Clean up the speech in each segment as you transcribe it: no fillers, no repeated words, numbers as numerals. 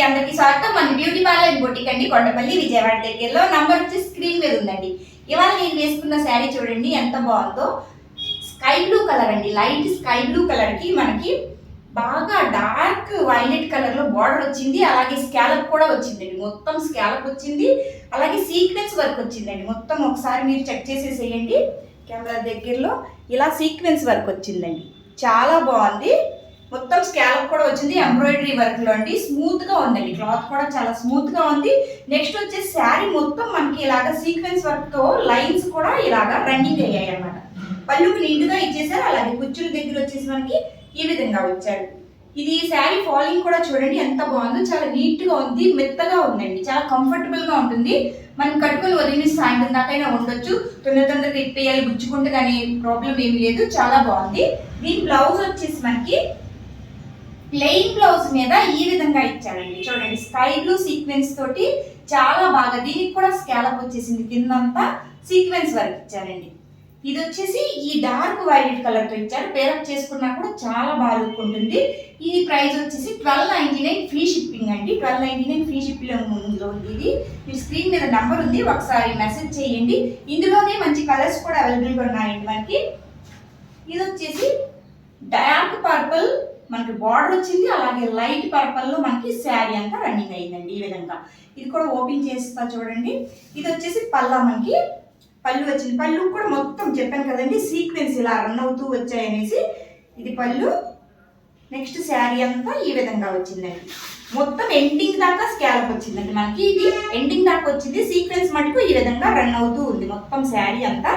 అందరికీ స్వాగతం. మన బ్యూటీ పార్లర్ బొటిక్ అండి, కొండపల్లి విజయవాడ దగ్గరలో. నంబర్ వచ్చి స్క్రీన్ మీద ఉందండి. ఇవాళ నేను వేసుకున్న శారీ చూడండి ఎంత బాగుందో. స్కై బ్లూ కలర్ అండి, లైట్ స్కై బ్లూ కలర్ కి మనకి బాగా డార్క్ వైలెట్ కలర్ లో బార్డర్ వచ్చింది. అలాగే స్కాలప్ కూడా వచ్చిందండి, మొత్తం స్కాలప్ వచ్చింది. అలాగే సీక్వెన్స్ వర్క్ వచ్చిందండి. మొత్తం ఒకసారి మీరు చెక్ చేసేసేయండి కెమెరా దగ్గరలో. ఇలా సీక్వెన్స్ వర్క్ వచ్చిందండి, చాలా బాగుంది. మొత్తం స్కాలప్ కూడా వచ్చింది, ఎంబ్రాయిడరీ వర్క్ లో అండి. స్మూత్ గా ఉందండి, క్లాత్ కూడా చాలా స్మూత్ గా ఉంది. నెక్స్ట్ వచ్చేసి శారీ మొత్తం మనకి ఇలాగా సీక్వెన్స్ వర్క్ తో లైన్స్ కూడా ఇలాగా రన్నింగ్ అయ్యాయి అన్నమాట. పళ్ళుకి నిండుగా ఇచ్చేసారు. అలాగే కుచ్చుల దగ్గర వచ్చేసి మనకి ఈ విధంగా వచ్చాడు. ఇది శారీ ఫాలింగ్ కూడా చూడండి ఎంత బాగుందో, చాలా నీట్ గా ఉంది, మెత్తగా ఉందండి, చాలా కంఫర్టబుల్ గా ఉంటుంది. మనం కట్టుకొని వదిలిన సాయంత్రం దాకైనా ఉండొచ్చు. తొందరగా ఇప్పేయాలి గుచ్చుకుంటే కానీ ప్రాబ్లం ఏమి లేదు, చాలా బాగుంది. దీని బ్లౌజ్ వచ్చేసి మనకి ప్లెయిన్ బ్లౌజ్ మీద ఈ విధంగా ఇచ్చాడండి. చూడండి స్కై బ్లూ సీక్వెన్స్ తోటి చాలా బాగా, దీనికి కూడా స్కాలప్ వచ్చేసింది, కిందంతా సీక్వెన్స్ వర్క్ ఇచ్చారండి. ఇది వచ్చేసి ఈ డార్క్ వైలెట్ కలర్ తో ఇచ్చారు. పేరప్ చేసుకున్నా కూడా చాలా బాగా లుక్ ఉంటుంది. ఈ ప్రైస్ వచ్చేసి 1299 ఫ్రీ షిప్పింగ్ అండి. 1299 ఫ్రీ షిప్పింగ్ లో ఉంది. ఇది మీ స్క్రీన్ మీద నంబర్ ఉంది, ఒకసారి మెసేజ్ చేయండి. ఇందులోనే మంచి కలర్స్ కూడా అవైలబుల్ గా ఉన్నాయండి మనకి. ఇది వచ్చేసి డార్క్ పర్పుల్ మనకి బార్డర్ వచ్చింది. అలాగే లైట్ పర్పల్ లో మనకి శారీ అంతా రన్నింగ్ అయిందండి ఈ విధంగా. ఇది కూడా ఓపెన్ చేస్తా చూడండి. ఇది వచ్చేసి పల్లా, మనకి పళ్ళు వచ్చింది. పళ్ళు కూడా మొత్తం చెప్పాను కదండి, సీక్వెన్స్ ఇలా రన్ అవుతూ వచ్చాయనేసి. ఇది పళ్ళు. నెక్స్ట్ శారీ అంతా ఈ విధంగా వచ్చిందండి. మొత్తం ఎండింగ్ దాకా స్కాలప్ వచ్చిందండి మనకి. ఇది ఎండింగ్ దాకా వచ్చింది. సీక్వెన్స్ మటుకు ఈ విధంగా రన్ అవుతూ ఉంది మొత్తం శారీ అంతా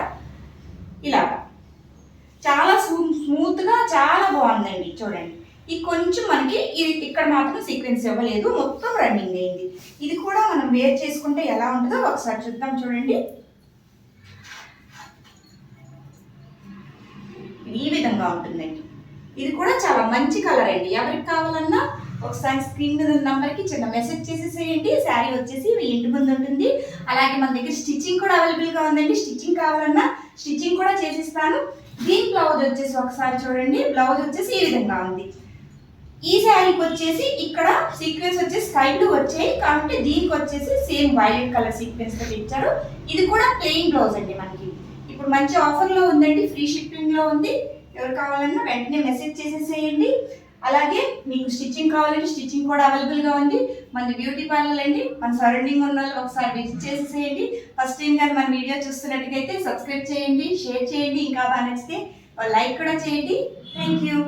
ఇలాగా. చాలా స్మూత్ గా చాలా బాగుందండి. చూడండి ఇది కొంచెం మనకి ఇది ఇక్కడ మాత్రం సీక్వెన్స్ ఇవ్వలేదు, మొత్తం రన్నింగ్ అయింది. ఇది కూడా మనం వేర్ చేసుకుంటే ఎలా ఉంటుందో ఒకసారి చూద్దాం. చూడండి ఈ విధంగా ఉంటుందండి. ఇది కూడా చాలా మంచి కలర్ అండి. ఎవరికి కావాలన్నా ఒకసారి స్క్రీన్ మీద నంబర్కి చిన్న మెసేజ్ చేసేసేయండి. శారీ వచ్చేసి మీ ఇంటి ముందు ఉంటుంది. అలాగే మన దగ్గర స్టిచ్చింగ్ కూడా అవైలబుల్గా ఉందండి. స్టిచ్చింగ్ కావాలన్నా స్టిచ్చింగ్ కూడా చేసిస్తాను. దీని బ్లౌజ్ వచ్చేసి ఒకసారి చూడండి. బ్లౌజ్ వచ్చేసి ఈ విధంగా ఉంది. ఈ శారీకి వచ్చేసి ఇక్కడ సీక్వెన్స్ వచ్చేసి స్కై బ్లూ వచ్చాయి, కాబట్టి దీనికి వచ్చేసి సేమ్ వైలెట్ కలర్ సీక్వెన్స్ తో ఇచ్చారు. ఇది కూడా ప్లెయిన్ బ్లౌజ్ అండి మనకి. ఇప్పుడు మంచి ఆఫర్ లో ఉందండి, ఫ్రీ షిప్పింగ్ లో ఉంది. ఎవరు కావాలన్నా వెంటనే మెసేజ్ చేసేసేయండి. అలాగే మీకు స్టిచ్చింగ్ కావాలంటే స్టిచ్చింగ్ కూడా అవైలబుల్ గా ఉంది. మన బ్యూటీ పార్లర్ అండి, మన సరౌండింగ్ ఉన్న వాళ్ళు ఒకసారి విజిట్ చేసేసేయండి. ఫస్ట్ టైం కానీ మన వీడియో చూస్తున్నట్టుగైతే సబ్స్క్రైబ్ చేయండి, షేర్ చేయండి, ఇంకా బాగా నచ్చితే లైక్ కూడా చేయండి. Thank you.